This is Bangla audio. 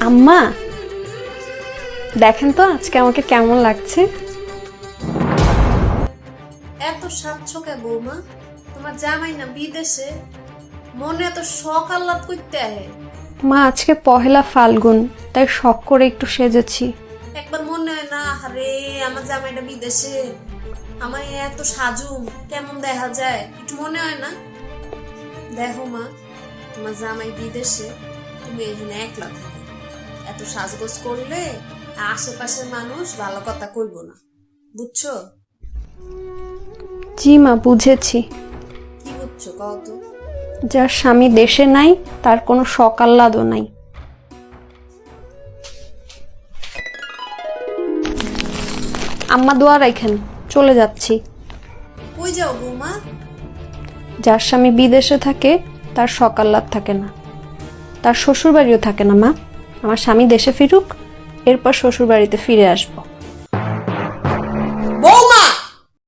আম্মা দেখেন তো আজকে আমাকে কেমন লাগছে। এত সাতছকে বৌমা, তোমার জামাই না বিদেশে, মনে এত শখ আহ্লাদ করতে আহে। মা আজকে পহেলা ফাল্গুন, তাই শখ করে একটু সেজেছি। একবার মনে হয় না, আরে আমার জামাইটা বিদেশে, আমার এত সাজুম কেমন দেখা যায়, একটু মনে হয় না? দেখো মা, তোমার জামাই বিদেশে, তুমি এখানে একলা থাকো, এত সাজগোজ করলে আশেপাশের মানুষ ভালো কথা কইব না, বুঝছো? জি মা, বুঝেছি। কি বুঝছো কও তো? যার স্বামী দেশে নাই তার কোনো শখ আহ্লাদও নাই। আম্মা দোয়া রাখেন, চলে যাচ্ছি। কই যাও বৌমা? যার স্বামী বিদেশে থাকে তার শখ আহ্লাদ থাকে না, তার শ্বশুর বাড়িও থাকে না। মা, আমার স্বামী দেশে ফিরুক, এরপর শ্বশুর বাড়িতে ফিরে আসবো।